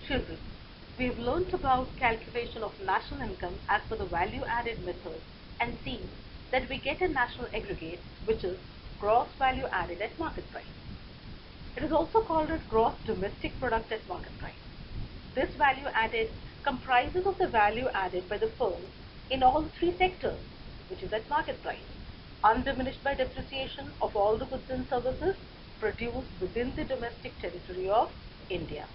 Children, we have learnt about calculation of national income as per the value added method and seen that we get a national aggregate which is gross value added at market price. It is also called as gross domestic product at market price. This value added comprises of the value added by the firm in all three sectors, which is at market price, undiminished by depreciation of all the goods and services produced within the domestic territory of India.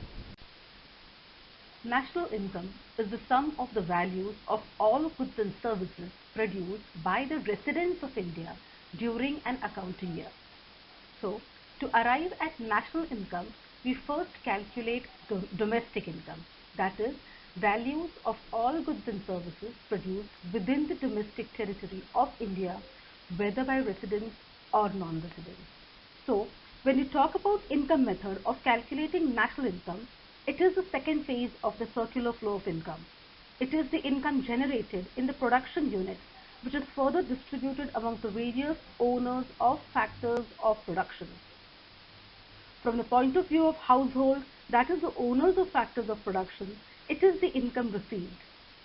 National income is the sum of the values of all goods and services produced by the residents of India during an accounting year. So, to arrive at national income, we first calculate domestic income, that is, values of all goods and services produced within the domestic territory of India, whether by residents or non-residents. So, when you talk about income method of calculating national income, it is the second phase of the circular flow of income. It is the income generated in the production unit which is further distributed among the various owners of factors of production. From the point of view of household, that is the owners of factors of production, it is the income received.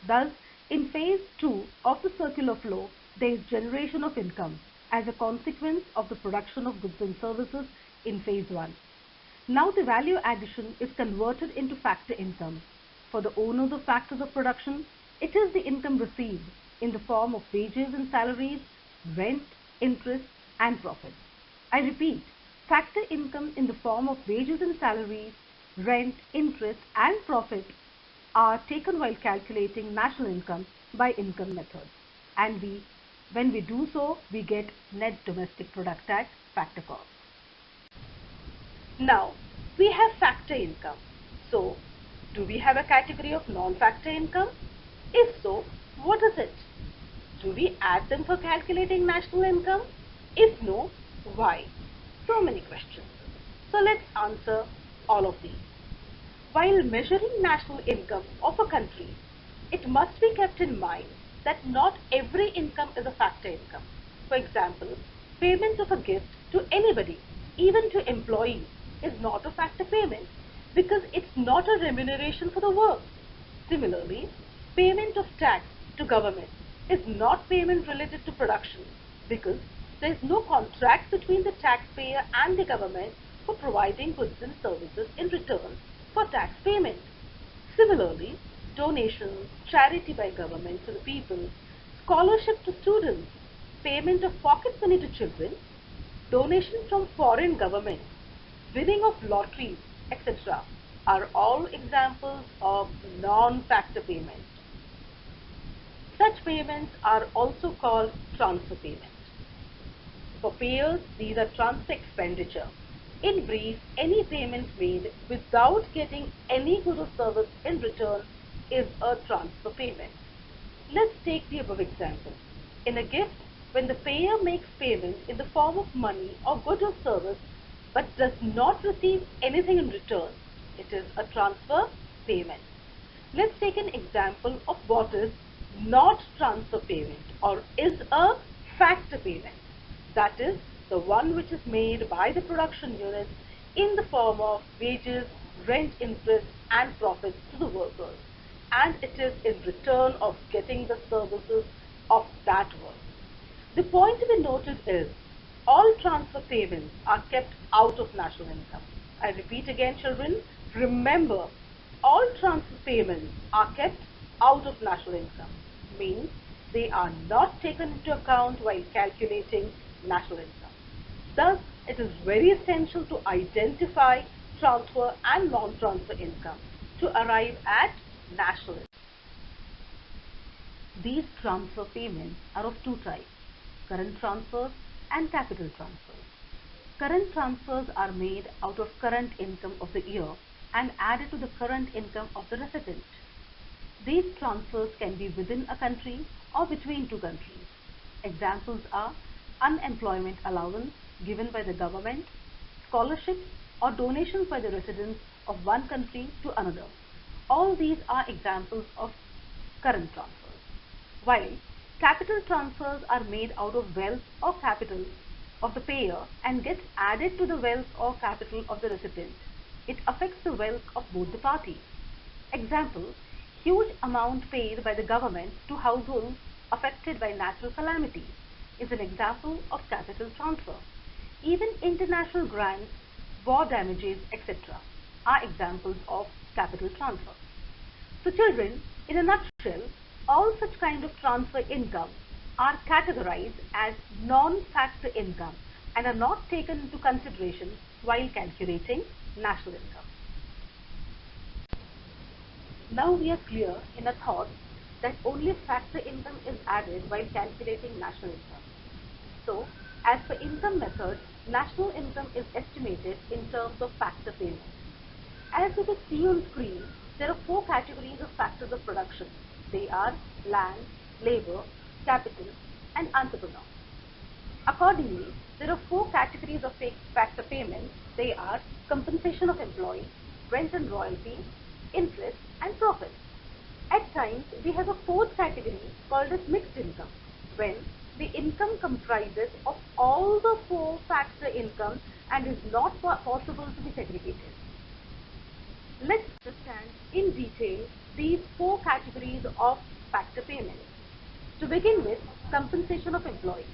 Thus, in phase 2 of the circular flow, there is generation of income as a consequence of the production of goods and services in phase 1. Now the value addition is converted into factor income. For the owners of factors of production, it is the income received in the form of wages and salaries, rent, interest and profits. I repeat, factor income in the form of wages and salaries, rent, interest and profit are taken while calculating national income by income method. And when we do so, we get net domestic product at factor cost. Now, we have factor income. So, do we have a category of non-factor income? If so, what is it? Do we add them for calculating national income? If no, why? So many questions. So let's answer all of these. While measuring national income of a country, it must be kept in mind that not every income is a factor income. For example, payment of a gift to anybody, even to employees, is not a factor payment because it's not a remuneration for the work. Similarly, payment of tax to government is not payment related to production because there is no contract between the taxpayer and the government for providing goods and services in return for tax payment. Similarly, donations, charity by government to the people, scholarship to students, payment of pocket money to children, donation from foreign governments, winning of lotteries, etc. are all examples of non-factor payment. Such payments are also called transfer payment. For payers, these are transfer expenditure. In brief, any payment made without getting any good or service in return is a transfer payment. Let's take the above example. In a gift, when the payer makes payment in the form of money or good or service but does not receive anything in return, it is a transfer payment. Let's take an example of what is not transfer payment or is a factor payment. That is the one which is made by the production unit in the form of wages, rent, interest and profits to the workers, and it is in return of getting the services of that work. The point to be noted is all transfer payments are kept out of national income. I repeat again, children, remember all transfer payments are kept out of national income, means they are not taken into account while calculating national income. Thus, it is very essential to identify transfer and non-transfer income to arrive at national income. These transfer payments are of two types, current transfers and capital transfers. Current transfers are made out of current income of the year and added to the current income of the resident. These transfers can be within a country or between two countries. Examples are unemployment allowance given by the government, scholarships or donations by the residents of one country to another. All these are examples of current transfers. While capital transfers are made out of wealth or capital of the payer and gets added to the wealth or capital of the recipient. It affects the wealth of both the parties. Example, huge amount paid by the government to households affected by natural calamities is an example of capital transfer. Even international grants, war damages, etc. are examples of capital transfer. So children, in a nutshell, all such kind of transfer income are categorized as non-factor income and are not taken into consideration while calculating national income. Now we are clear in our thoughts that only factor income is added while calculating national income. So, as per income method, national income is estimated in terms of factor payment. As you can see on screen, there are four categories of factors of production. They are land, labor, capital, and entrepreneur. Accordingly, there are four categories of factor payment. They are compensation of employee, rent and royalty, interest, and profit. At times, we have a fourth category called as mixed income, when the income comprises of all the four factor income and is not possible to be segregated. Let's understand in detail these four categories of factor payment. To begin with, compensation of employee.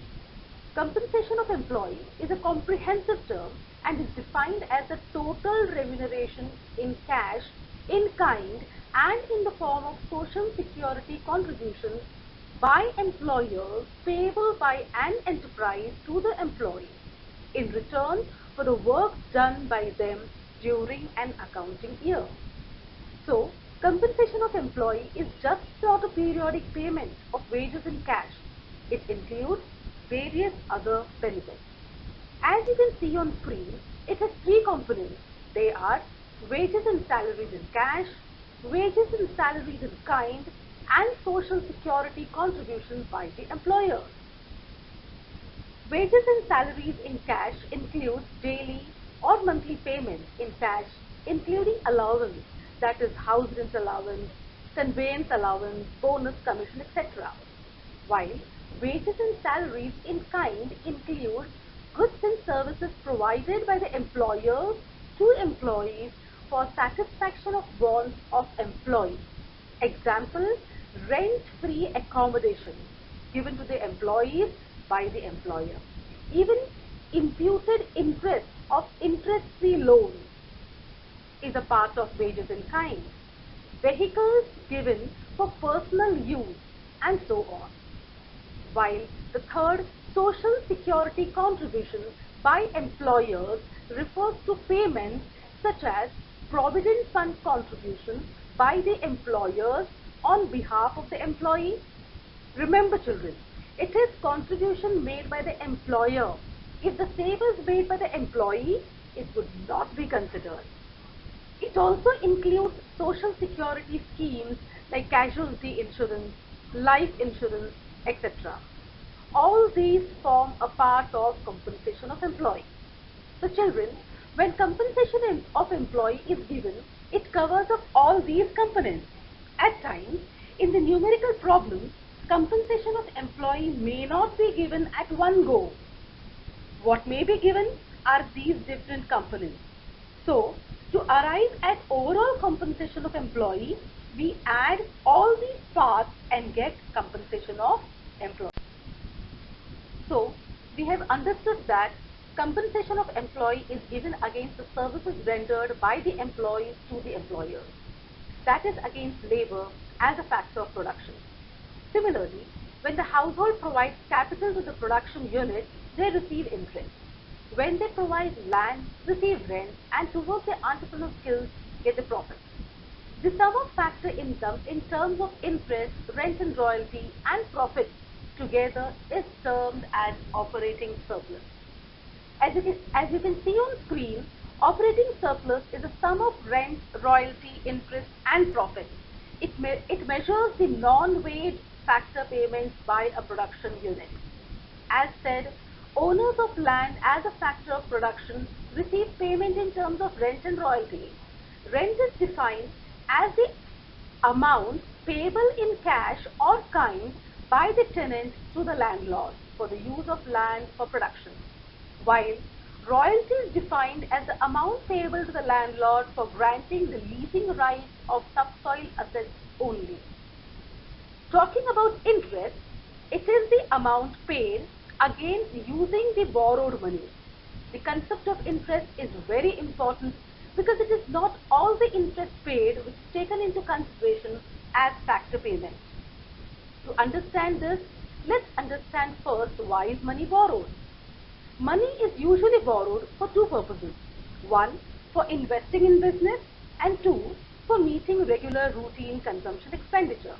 Compensation of employee is a comprehensive term and is defined as the total remuneration in cash, in kind, and in the form of social security contributions by employers payable by an enterprise to the employee in return for the work done by them during an accounting year. So, compensation of employee is just not a periodic payment of wages in cash. It includes various other benefits. As you can see on screen, it has three components. They are wages and salaries in cash, wages and salaries in kind, and social security contributions by the employer. Wages and salaries in cash include daily or monthly payments in cash, including allowance, that is house rent allowance, conveyance allowance, bonus, commission, etc. While wages and salaries in kind include goods and services provided by the employer to employees for satisfaction of wants of employees. Example, rent-free accommodation given to the employees by the employer. Even imputed interest of interest-free loans is a part of wages in kind. Vehicles given for personal use, and so on. While the third, social security contribution by employers, refers to payments such as provident fund contributions by the employers on behalf of the employee. Remember children, it is contribution made by the employer. If the same is made by the employee, it would not be considered. It also includes social security schemes like casualty insurance, life insurance, etc. All these form a part of compensation of employee. So children, when compensation of employee is given, it covers up all these components. At times, in the numerical problems, compensation of employee may not be given at one go. What may be given are these different components. So, to arrive at overall compensation of employee, we add all these parts and get compensation of employee. So, we have understood that compensation of employee is given against the services rendered by the employees to the employer. That is against labor as a factor of production. Similarly, when the household provides capital to the production unit, they receive interest. When they provide land, receive rent, and towards their entrepreneurial skills, get the profit. The sum of factor income in terms of interest, rent and royalty, and profit together is termed as operating surplus. As you can see on screen, operating surplus is a sum of rent, royalty, interest, and profit. It measures the non-wage factor payments by a production unit. As said, owners of land as a factor of production receive payment in terms of rent and royalty. Rent is defined as the amount payable in cash or kind by the tenant to the landlord for the use of land for production, while Royalty is defined as the amount payable to the landlord for granting the leasing rights of subsoil assets only. Talking about interest, it is the amount paid against using the borrowed money. The concept of interest is very important because it is not all the interest paid which is taken into consideration as factor payment. To understand this, let's understand first why is money borrowed. Money is usually borrowed for two purposes. One, for investing in business, and two, for meeting regular routine consumption expenditure.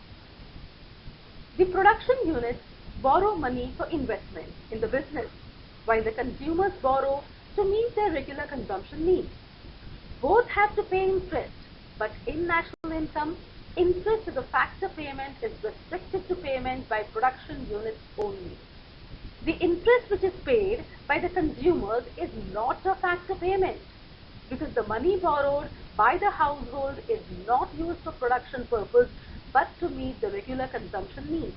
The production units borrow money for investment in the business, while the consumers borrow to meet their regular consumption needs. Both have to pay interest, but in national income, interest as a factor payment is restricted to payment by production units only. The interest which is paid by the consumers is not a factor payment because the money borrowed by the household is not used for production purpose but to meet the regular consumption needs.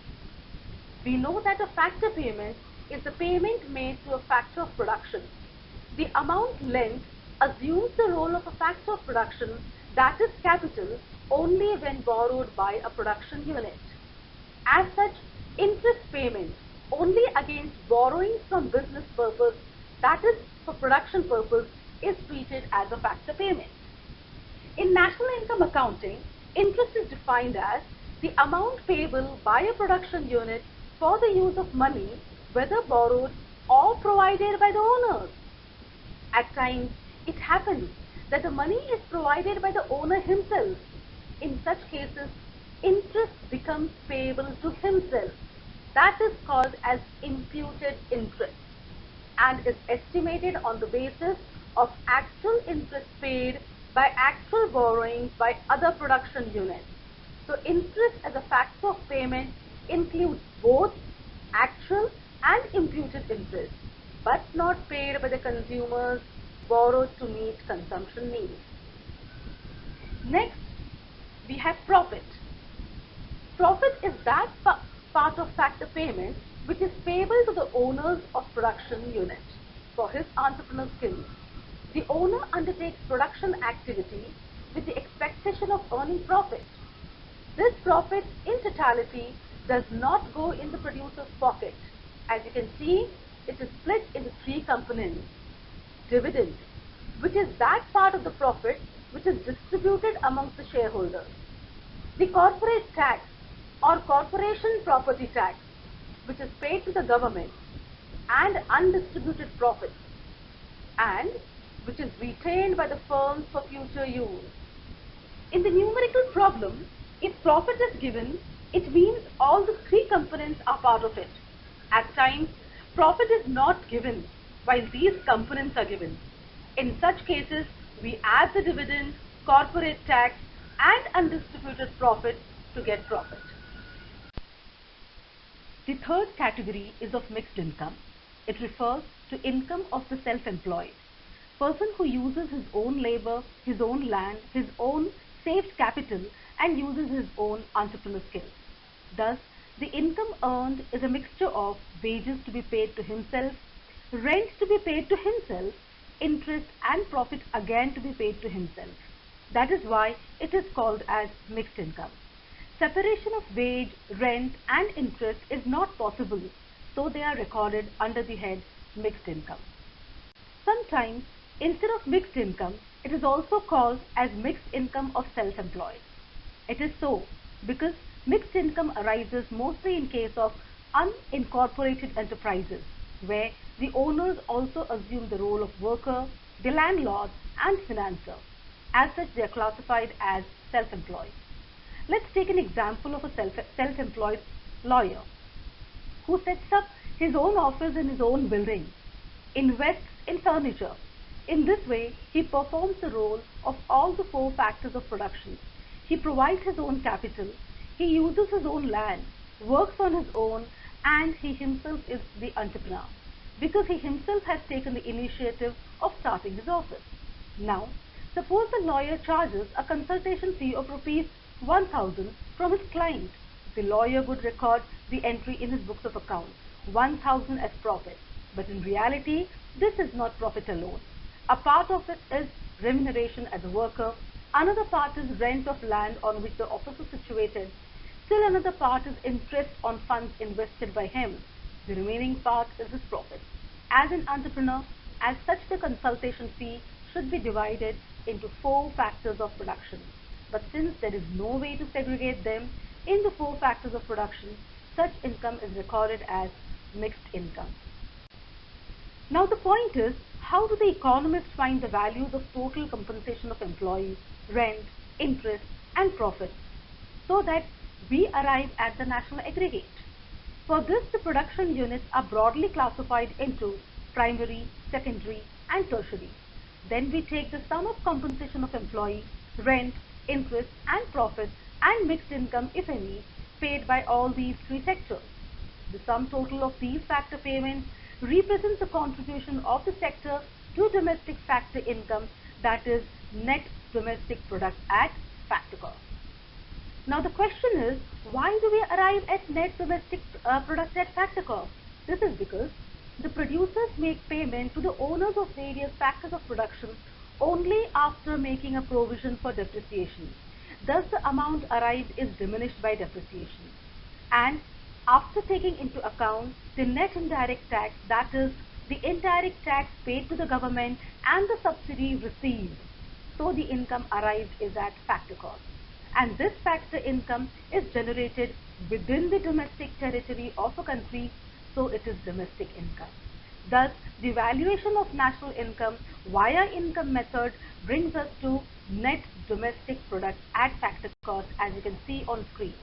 We know that a factor payment is the payment made to a factor of production. The amount lent assumes the role of a factor of production, that is capital, only when borrowed by a production unit. As such, interest payment only against borrowings from business purpose, that is for production purpose, is treated as a factor payment. In national income accounting, interest is defined as the amount payable by a production unit for the use of money, whether borrowed or provided by the owners. At times, it happens that the money is provided by the owner himself. In such cases, interest becomes payable to himself. That is called as imputed interest and is estimated on the basis of actual interest paid by actual borrowings by other production units. So interest as a factor of payment includes both actual and imputed interest, but not paid by the consumers, borrowed to meet consumption needs. Next, we have profit. Profit is that part of factor payment which is payable to the owners of production unit for his entrepreneurial skills. The owner undertakes production activity with the expectation of earning profit. This profit in totality does not go in the producer's pocket. As you can see, it is split into three components. Dividend, which is that part of the profit which is distributed amongst the shareholders. The corporate tax or corporation property tax, which is paid to the government, and undistributed profits, and which is retained by the firms for future use. In the numerical problem, if profit is given, it means all the three components are part of it. At times, profit is not given while these components are given. In such cases, we add the dividend, corporate tax, and undistributed profit to get profit. The third category is of mixed income. It refers to income of the self-employed, person who uses his own labor, his own land, his own saved capital, and uses his own entrepreneurial skills. Thus, the income earned is a mixture of wages to be paid to himself, rent to be paid to himself, interest and profit again to be paid to himself. That is why it is called as mixed income. Separation of wage, rent and interest is not possible, so they are recorded under the head mixed income. Sometimes, instead of mixed income, it is also called as mixed income of self-employed. It is so because mixed income arises mostly in case of unincorporated enterprises, where the owners also assume the role of worker, the landlord and financer. As such, they are classified as self-employed. Let's take an example of a self-employed lawyer who sets up his own office in his own building, invests in furniture. In this way, he performs the role of all the four factors of production. He provides his own capital, he uses his own land, works on his own, and he himself is the entrepreneur because he himself has taken the initiative of starting his office. Now, suppose the lawyer charges a consultation fee of rupees 1,000 from his client. The lawyer would record the entry in his books of accounts, 1,000 as profit. But in reality, This is not profit alone. A part of it is remuneration as a worker, another part is rent of land on which the office is situated, still another part is interest on funds invested by him. The remaining part is his profit. As an entrepreneur, as such the consultation fee should be divided into 4 factors of production. But since there is no way to segregate them in the 4 factors of production, such income is recorded as mixed income. Now the point is, how do the economists find the values of total compensation of employees, rent, interest and profit so that we arrive at the national aggregate? For this, the production units are broadly classified into primary, secondary and tertiary. Then we take the sum of compensation of employee, rent, interest and profit and mixed income, if any, paid by all these 3 sectors. The sum total of these factor payments represents the contribution of the sector to domestic factor income, that is net domestic product at factor cost. Now the question is, why do we arrive at net domestic product at factor cost? This is because the producers make payment to the owners of various factors of production only after making a provision for depreciation. Thus the amount arrived is diminished by depreciation. And after taking into account the net indirect tax, that is the indirect tax paid to the government and the subsidy received, so the income arrived is at factor cost. And this factor income is generated within the domestic territory of a country, so it is domestic income. Thus, the valuation of national income via income method brings us to net domestic product at factor cost, as you can see on screen,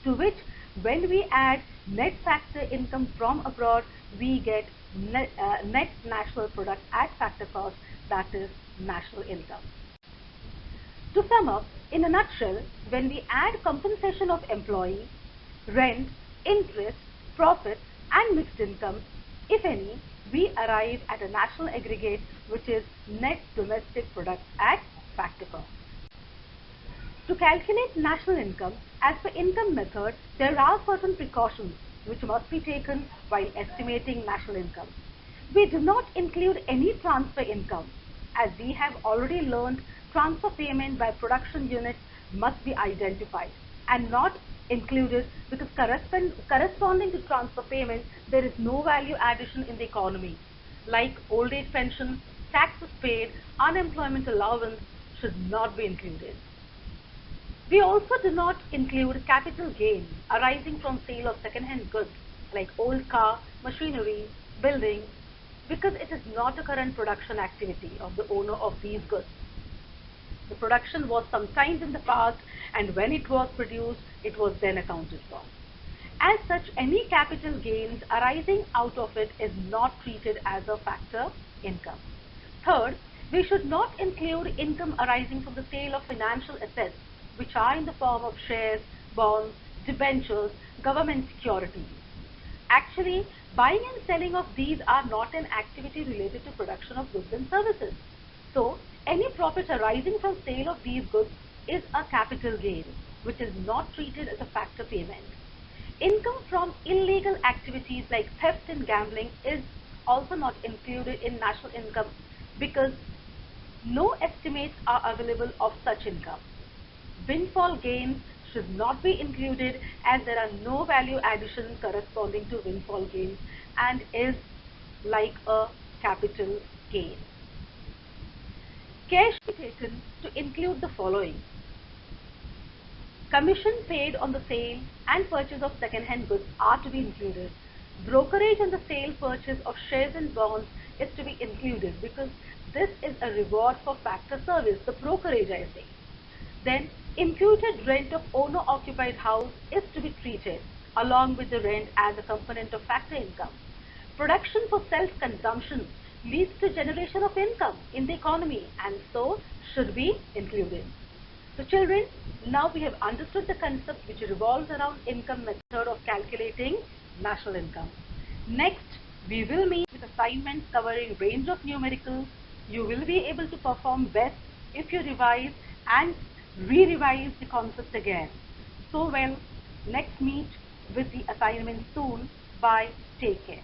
to which when we add net factor income from abroad, we get net national product at factor cost, that is national income. To sum up, in a nutshell, when we add compensation of employee, rent, interest, profit and mixed income, if any, we arrive at a national aggregate which is net domestic product at factor cost. To calculate national income, as per income method, there are certain precautions which must be taken while estimating national income. We do not include any transfer income, as we have already learned transfer payment by production units must be identified and not included because corresponding to transfer payment, there is no value addition in the economy, like old age pension, taxes paid, unemployment allowance should not be included. We also do not include capital gain arising from sale of second-hand goods like old car, machinery, building, because it is not a current production activity of the owner of these goods. The production was sometimes in the past, and when it was produced, it was then accounted for. As such, any capital gains arising out of it is not treated as a factor income. Third, we should not include income arising from the sale of financial assets, which are in the form of shares, bonds, debentures, government securities. Actually, buying and selling of these are not an activity related to production of goods and services. So, any profit arising from sale of these goods is a capital gain, which is not treated as a factor payment. Income from illegal activities like theft and gambling is also not included in national income because no estimates are available of such income. Windfall gains should not be included as there are no value addition corresponding to windfall gains and is like a capital gain. Care should be taken to include the following. Commission paid on the sale and purchase of second-hand goods are to be included. Brokerage on the sale purchase of shares and bonds is to be included because this is a reward for factor service, the brokerage I say. Then imputed rent of owner-occupied house is to be treated along with the rent as a component of factor income. Production for self-consumption leads to generation of income in the economy and so should be included. So children, now we have understood the concept which revolves around income method of calculating national income. Next, we will meet with assignments covering range of numericals. You will be able to perform best if you revise and re-revise the concept again. So well, let's meet with the assignment soon. Bye. Take care.